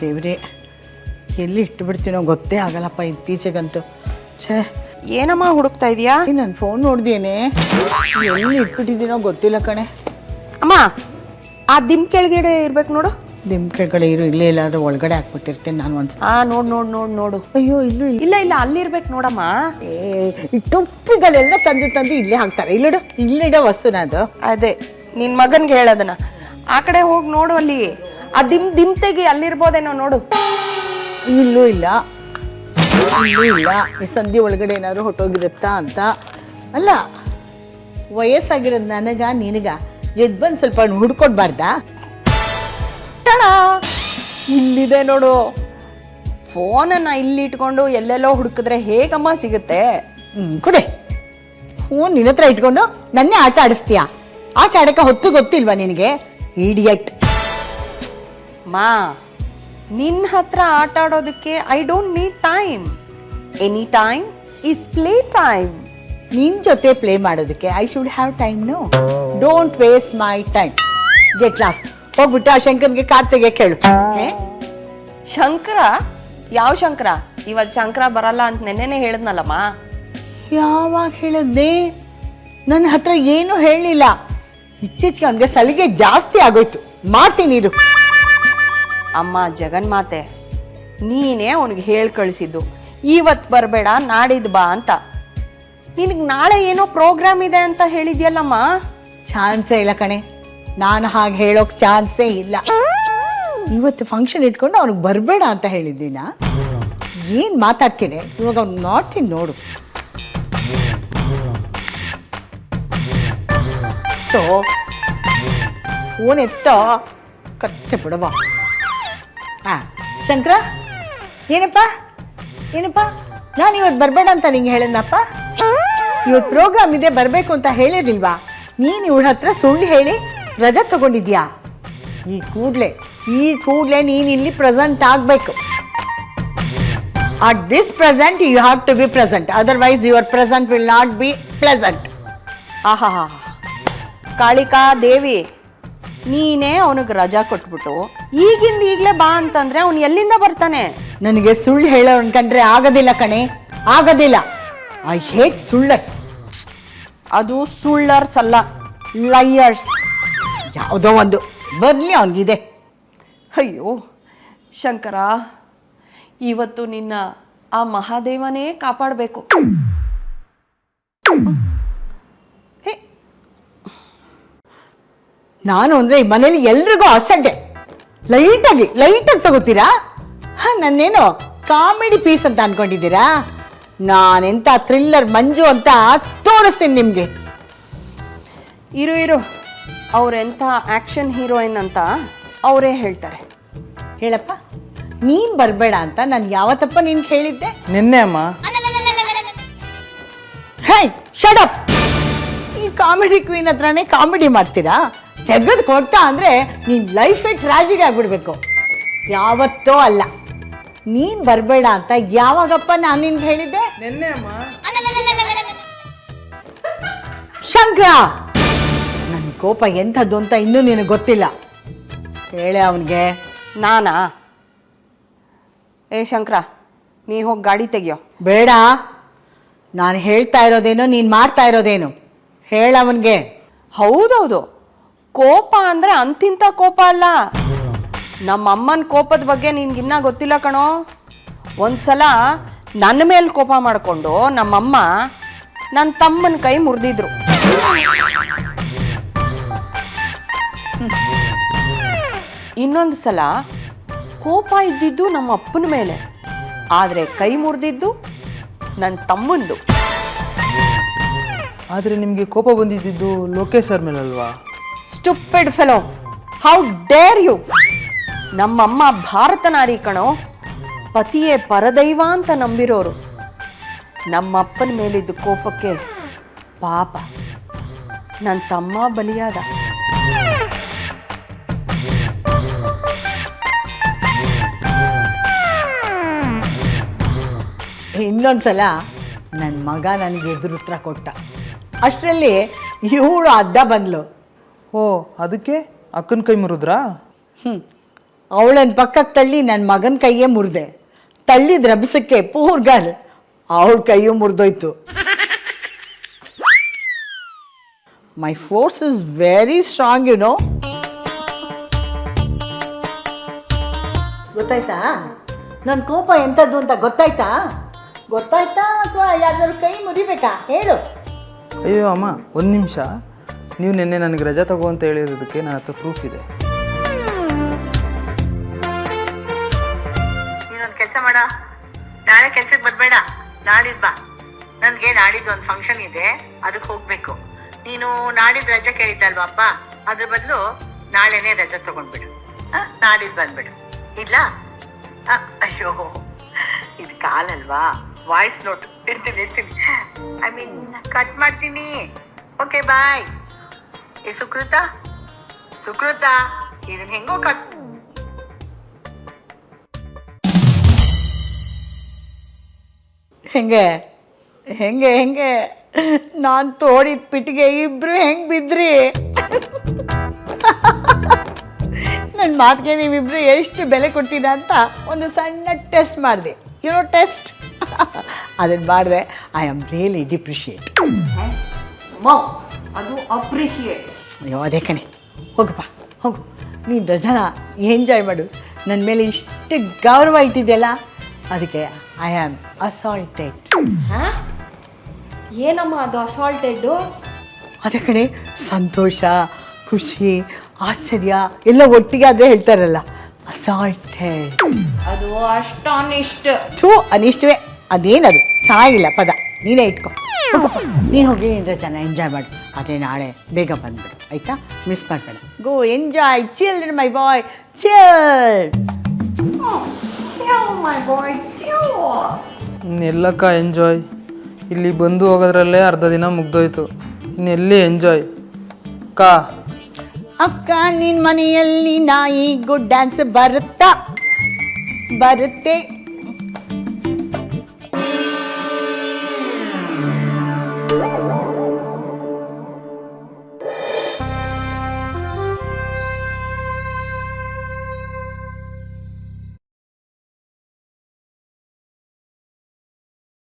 ದೇವ್ರೆ, ಎಲ್ಲಿ ಇಟ್ಟುಬಿಡ್ತೀನೋ ಗೊತ್ತೇ ಆಗಲ್ಲಪ್ಪ ಇತ್ತೀಚೆಗಂತೂ. ಛೇ, ಏನಮ್ಮ ಹುಡುಕ್ತಾ ಇದೀಯಾ? ನನ್ನ ಫೋನ್ ನೋಡ್ದೇನೆ, ಎಲ್ಲಿ ಇಟ್ಬಿಟ್ಟಿದ್ದೀನೋ ಗೊತ್ತಿಲ್ಲ ಕಣೆ. ಅಮ್ಮ, ಆ ದಿಮ್ ಕೆಳಗಡೆ ಇರ್ಬೇಕು ನೋಡು. ನಿಮ್ಮ ಕೆಳಗಡೆ ಇಲ್ಲೇ ಇಲ್ಲಾದ್ರೂ ಒಳಗಡೆ ಹಾಕ್ಬಿಟ್ಟಿರ್ತೇನೆ ನಾನು ಒಂದ್ಸಲ. ನೋಡು. ಅಯ್ಯೋ, ಇಲ್ಲೂ ಇಲ್ಲ ಅಲ್ಲಿರ್ಬೇಕು ನೋಡಮ್ಮ. ಈ ಟೊಪ್ಪಿಗಳೆಲ್ಲ ತಂದು ಇಲ್ಲೇ ಹಾಕ್ತಾರೆ. ಇಲ್ಲಿಡೋ ವಸ್ತುನ ಅದು. ಅದೇ ನಿನ್ ಮಗನ್ಗೆ ಹೇಳೋದನ್ನ. ಆ ಕಡೆ ಹೋಗಿ ನೋಡು, ಅಲ್ಲಿ ಆ ದಿಮ್ ತೆಗಿ, ಅಲ್ಲಿರ್ಬೋದೇನೋ ನೋಡು. ಇಲ್ಲೂ ಇಲ್ಲ. ಈ ಸಂಧಿ ಒಳಗಡೆ ಏನಾದ್ರು ಹೊಟ್ಟೋಗಿರುತ್ತಾ ಅಂತ. ಅಲ್ಲ, ವಯಸ್ಸಾಗಿರೋದು ನನಗ ನಿನಗ ಎದ್ ಬಂದು ಸ್ವಲ್ಪ ಹುಡ್ಕೊಡ್ಬಾರ್ದಾ? ಇಲ್ಲಿದೆ ನೋಡು. ಫೋನನ್ನ ಇಲ್ಲಿ ಇಟ್ಕೊಂಡು ಎಲ್ಲೆಲ್ಲೋ ಹುಡುಕಿದ್ರೆ ಹೇಗಮ್ಮ ಸಿಗುತ್ತೆ? ಕೊಡೆ ಫೋನ್ ನಿನ್ನ ಹತ್ರ ಇಟ್ಕೊಂಡು ನನ್ನೇ ಆಟ ಆಡಿಸ್ತೀಯಾ? ಆಟ ಆಡಕ್ಕೆ ಹೊತ್ತು ಗೊತ್ತಿಲ್ವಾ ನಿನಗೆ? ಇಡಿಯಟ್. ಮಾ, ನಿನ್ನ ಹತ್ರ ಆಟ ಆಡೋದಕ್ಕೆ I don't need time. Any time is play time. ನಿನ್ ಜೊತೆ ಪ್ಲೇ ಮಾಡೋದಕ್ಕೆ I should have time. No, don't waste my time. Get lost. ಹೋಗ್ಬಿಟ್ಟು ಆ ಶಂಕರ್ಗೆ ಕಾರ್ ತೆಗಿಯಕ್ಕೆ ಹೇಳು. ಶಂಕರ? ಯಾವ ಶಂಕರ? ಇವತ್ತು ಶಂಕರ ಬರಲ್ಲ ಅಂತ ನೆನ್ನೆನೆ ಹೇಳಿದ್ನಲ್ಲಮ್ಮ. ಯಾವಾಗ ಹೇಳಿದ್ದೆ? ನನ್ನ ಹತ್ರ ಏನು ಹೇಳಲಿಲ್ಲ. ಇತ್ತೀಚೆಗೆ ಅವನಿಗೆ ಸಲಿಗೆ ಜಾಸ್ತಿ ಆಗೋಯ್ತು. ಮಾಡ್ತೀನಿ ಇರು. ಅಮ್ಮ ಜಗನ್ಮಾತೆ, ನೀನೇ ಅವನಿಗೆ ಹೇಳಿ ಕಳಿಸಿದ್ದು ಇವತ್ತು ಬರಬೇಡ ನಾಡಿದ್ದು ಬಾ ಅಂತ. ನಿನಗೆ ನಾಳೆ ಏನೋ ಪ್ರೋಗ್ರಾಮ್ ಇದೆ ಅಂತ ಹೇಳಿದ್ಯಲ್ಲಮ್ಮ. ಚಾನ್ಸೇ ಇಲ್ಲ ಕಣೆ, ನಾನು ಹಾಗೆ ಹೇಳೋಕ್ ಚಾನ್ಸೇ ಇಲ್ಲ. ಇವತ್ತು ಫಂಕ್ಷನ್ ಇಟ್ಕೊಂಡು ಅವ್ನಿಗೆ ಬರಬೇಡ ಅಂತ ಹೇಳಿದ್ದೀನ? ಏನು ಮಾತಾಡ್ತೀನಿ? ಇವಾಗ ಅವ್ನು ನೋಡ್ತೀನಿ ನೋಡು. ಫೋನ್ ಎತ್ತೋ, ಕತ್ತೆ ಬಿಡವಾ. ಶಂಕರ, ಏನಪ್ಪ ನಾನು ಇವತ್ತು ಬರಬೇಡ ಅಂತ ನಿಂಗೆ ಹೇಳಿದ್ನಪ್ಪ. ಇವತ್ತು ಪ್ರೋಗ್ರಾಮ್ ಇದೆ, ಬರಬೇಕು ಅಂತ ಹೇಳಿರ್ಲಿಲ್ವಾ? ನೀನು ಇವಳ ಹತ್ರ ಸುಳ್ಳು ಹೇಳಿ ರಜೆ ತಗೊಂಡಿದ್ಯಾ? ಈ ಕೂಡಲೇ ನೀನು ಇಲ್ಲಿ ಪ್ರೆಸೆಂಟ್ ಆಗಬೇಕು. At this present you have to be present, otherwise your present will not be pleasant. ಆಹಾ, ಕಾಳಿಕಾ ದೇವಿ, ನೀನೇ ಅವನಿಗೆ ರಜಾ ಕೊಟ್ಬಿಟ್ಟು ಈಗಲೇ ಬಾ ಅಂತಂದ್ರೆ ಅವನು ಎಲ್ಲಿಂದ ಬರ್ತಾನೆ? ನನಗೆ ಸುಳ್ಳು ಹೇಳೋನ್ ಕಂಡ್ರೆ ಆಗೋದಿಲ್ಲ ಕಣೆ, ಆಗೋದಿಲ್ಲ. ಐ ಹೇಟ್ ಸುಳ್ಳರ್ಸ್. ಅದು ಸುಳ್ಳರ್ಸ್ ಅಲ್ಲ, ಲೈಯರ್ಸ್. ಯಾವುದೋ ಒಂದು ಬರ್ಲಿ ಅವನಿಗಿದೆ. ಅಯ್ಯೋ ಶಂಕರ, ಇವತ್ತು ನಿನ್ನ ಆ ಮಹಾದೇವನೇ ಕಾಪಾಡಬೇಕು. ನಾನು ಅಂದ್ರೆ ಈ ಮನೇಲಿ ಎಲ್ರಿಗೂ ಅಸಡ್ಡೆ. ಲೈಟಾಗಿ ತಗೋತೀರಾ? ನನ್ನೇನು ಕಾಮಿಡಿ ಪೀಸ್ ಅಂತ ಅನ್ಕೊಂಡಿದ್ದೀರಾ? ನಾನೆಂತ ಥ್ರಿಲ್ಲರ್ ಮಂಜು ಅಂತ ತೋರಿಸ್ತೀನಿ ನಿಮ್ಗೆ. ಇರು, ಅವ್ರೆಂಥ ಆಕ್ಷನ್ ಹೀರೋಯಿನ್ ಅಂತ ಅವರೇ ಹೇಳ್ತಾರೆ. ಹೇಳಪ್ಪ, ನೀನ್ ಬರಬೇಡ ಅಂತ ನಾನು ಯಾವತ್ತಪ್ಪ ನಿನ್ಗೆ ಹೇಳಿದ್ದೆ? ನಿನ್ನೆ ಅಮ್ಮ. ಹೇ, ಶಟ್ ಅಪ್. ಈ ಕಾಮಿಡಿ ಕ್ವೀನ್ ಹತ್ರನೇ ಕಾಮಿಡಿ ಮಾಡ್ತೀರಾ? ಜಗದ್ ಕೊಟ್ಟ ಅಂದ್ರೆ ನೀನ್ ಲೈಫೇ ಟ್ರಾಜಿಡಿ ಆಗ್ಬಿಡ್ಬೇಕು. ಯಾವತ್ತೋ ಅಲ್ಲ. ನೀನ್ ಬರಬೇಡ ಅಂತ ಯಾವಾಗಪ್ಪ ನಾನು ನಿನ್ಗೆ ಹೇಳಿದ್ದೆ? ನಿನ್ನೆ ಅಮ್ಮ. ಶಂಕರ, ನನ್ನ ಕೋಪ ಎಂಥದ್ದು ಅಂತ ಇನ್ನೂ ನಿನಗೆ ಗೊತ್ತಿಲ್ಲ. ಹೇಳೆ ಅವನಿಗೆ. ನಾನಾ? ಏ ಶಂಕರ, ನೀ ಹೋಗಿ ಗಾಡಿ ತೆಗಿಯೋ. ಬೇಡ, ನಾನು ಹೇಳ್ತಾ ಇರೋದೇನು, ನೀನು ಮಾಡ್ತಾ ಇರೋದೇನು? ಹೇಳ ಅವನಿಗೆ. ಹೌದೌದು, ಕೋಪ ಅಂದ್ರೆ ಅಂತಿಂತ ಕೋಪ ಅಲ್ಲ. ನಮ್ಮಮ್ಮನ ಕೋಪದ ಬಗ್ಗೆ ನಿನ್ಗಿನ್ನ ಗೊತ್ತಿಲ್ಲ ಕಣೋ. ಒಂದ್ಸಲ ನನ್ನ ಮೇಲೆ ಕೋಪ ಮಾಡಿಕೊಂಡು ನಮ್ಮಮ್ಮ ನನ್ನ ತಮ್ಮನ ಕೈ ಮುರಿದಿದ್ರು. ಇನ್ನೊಂದು ಸಲ ಕೋಪ ಇದ್ದಿದ್ದು ನಮ್ಮ ಅಪ್ಪನ ಮೇಲೆ, ಆದರೆ ಕೈ ಮುರಿದಿದ್ದು ನನ್ನ ತಮ್ಮಂದು. ಆದರೆ ನಿಮಗೆ ಕೋಪ ಬಂದಿದ್ದು ಲೋಕೇಶ್ ಸರ್ ಮೇಲಲ್ವಾ? Stupid fellow, how dare you! ನಮ್ಮಮ್ಮ ಭಾರತ ನಾರಿ ಕಣೋ, ಪತಿಯೇ ಪರದೈವ ಅಂತ ನಂಬಿರೋರು. ನಮ್ಮಪ್ಪನ ಮೇಲಿದ್ದ ಕೋಪಕ್ಕೆ ಪಾಪ ನನ್ನ ತಮ್ಮ ಬಲಿಯಾದ. ಇನ್ನೊಂದ್ಸಲ ನನ್ನ ಮಗ ನನಗೆ ಎದುರುತ್ತರ ಕೊಟ್ಟ. ಅಷ್ಟರಲ್ಲಿ ಇವಳು ಅಡ್ಡ ಬಂದ್ಲು. ಓ, ಅದಕ್ಕೆ ಅಕ್ಕನ ಕೈ ಮುರಿದ್ರಾ? ಅವಳನ್ನ ಪಕ್ಕಕ್ಕೆ ತಳ್ಳಿ ನನ್ನ ಮಗನ ಕೈಯೇ ಮುರಿದೆ. ತಳ್ಳಿದ ರಭಸಕ್ಕೆ ಪೂರ್ ಗರ್ಲ್ ಅವಳ ಕೈಯೂ ಮುರಿದೋಯ್ತು. My force is very strong you know. ಗೊತ್ತಾಯ್ತಾ? ನನ್ನ ಕೋಪ ಎಂಥದ್ದು ಅಂತ ಗೊತ್ತಾಯ್ತಾ ಅಥವಾ ಯಾವ್ದಾದ್ರು ಕೈ ಮುರಿಬೇಕಾ ಹೇಳು? ಅಯ್ಯೋ ಅಮ್ಮ, ಒಂದು ನಿಮಿಷ. ನೀವು ನಿನ್ನೆ ನನಗೆ ರಜಾ ತಗೋ ಅಂತ ಹೇಳಿರೋದಕ್ಕೆ ನನ್ನ ಹತ್ರ ಪ್ರೂಫ್ ಇದೆ. ನೀನೊಂದು ಕೆಲಸ ಮಾಡ, ನಾಳೆ ಕೆಲ್ಸಕ್ಕೆ ಬರಬೇಡ, ನಾಡಿದ್ದು ಬಾ. ನನಗೆ ನಾಡಿದ್ದು ಒಂದು ಫಂಕ್ಷನ್ ಇದೆ, ಅದಕ್ಕೆ ಹೋಗ್ಬೇಕು. ನೀನು ನಾಡಿದ್ದು ರಜೆ ಕೇಳಿದ್ದಲ್ವಪ್ಪ, ಅದ್ರ ಬದಲು ನಾಳೆನೇ ರಜೆ ತಗೊಂಡ್ಬಿಡು. ನಾಡಿದ್ದು ಬಂದ್ಬಿಡು. ಇಲ್ಲ ಅಯ್ಯೋ ಇದು ಕಾಲಲ್ವಾ, ವಾಯ್ಸ್ ನೋಟ್ ಇರ್ತೀನಿ ಐ ಮೀನ್ ಕಟ್ ಮಾಡ್ತೀನಿ. Okay bye. ಏ ಸುಕೃತ ಇದನ್ನ ಹೆಂಗೋ ಕಟ್. ಹೆಂಗೆ ಹೆಂಗೆ ಹೆಂಗೆ ನಾನು ತೋಡಿದ ಪಿಟ್ಟಿಗೆ ಇಬ್ರು ಹೆಂಗೆ ಬಿದ್ರಿ? ನನ್ನ ಮಾತಿಗೆ ನೀವಿಬ್ರು ಎಷ್ಟು ಬೆಲೆ ಕೊಡ್ತೀರಾ ಅಂತ ಒಂದು ಸಣ್ಣ ಟೆಸ್ಟ್ ಮಾಡಿದೆ. ಯುನೋ ಟೆಸ್ಟ್ ಅದನ್ನು ಮಾಡಿದೆ. I am really depreciate. ಅದು ಅಪ್ರಿಷಿಯೇಟ್. ಅಯ್ಯೋ ಅದೇ ಕಣೆ, ಹೋಗಪ್ಪ ಹೋಗು. ನೀನು ರಜಾನ ಎಂಜಾಯ್ ಮಾಡು. ನನ್ನ ಮೇಲೆ ಇಷ್ಟು ಗೌರವ ಇಟ್ಟಿದೆಯಲ್ಲ, ಅದಕ್ಕೆ ಐ ಆಮ್ ಅಸಾಲ್ಟೆಡ್. ಏನಮ್ಮ ಅದು ಅಸಾಲ್ಟೆಡ್ಡು? ಅದೇ ಕಣೆ, ಸಂತೋಷ, ಖುಷಿ, ಆಶ್ಚರ್ಯ ಎಲ್ಲ ಒಟ್ಟಿಗೆ ಆದರೆ ಹೇಳ್ತಾರಲ್ಲ, ಅಸಾಲ್ಟೆಡ್. ಅದು ಅಷ್ಟಾನಿಷ್ಟ. ಅನಿಷ್ಟವೇ. ಅದೇನದು ಚೆನ್ನಾಗಿಲ್ಲ ಪದ, ನೀನೇ ಇಟ್ಕೊ. ನೀನು ಹೋಗಿ ನಿನ್ನ ರಜಾನ ಎಂಜಾಯ್ ಮಾಡು. ಆದರೆ ನಾಳೆ ಬೇಗ ಬಂದ್ಬಿಡು ಆಯಿತಾ? ಮಿಸ್ ಮಾಡಬೇಡ. ಗೋ ಎಂಜಾಯ್, ಚಿಲ್ ಮೈ ಬಾಯ್, ಚಿಲ್ ಮೈ ಬಾಯ್, ಇನ್ನೆಲ್ಲಕ್ಕ ಎಂಜಾಯ್? ಇಲ್ಲಿ ಬಂದು ಹೋಗೋದ್ರಲ್ಲೇ ಅರ್ಧ ದಿನ ಮುಗ್ದೋಯ್ತು. ಇನ್ನೆಲ್ಲಿ ಎಂಜಾಯ್ ಅಕ್ಕ? ನಿನ್ನ ಮನೆಯಲ್ಲಿ ನಾಯಿ ಗುಡ್ ಡ್ಯಾನ್ಸ್ ಬರುತ್ತೆ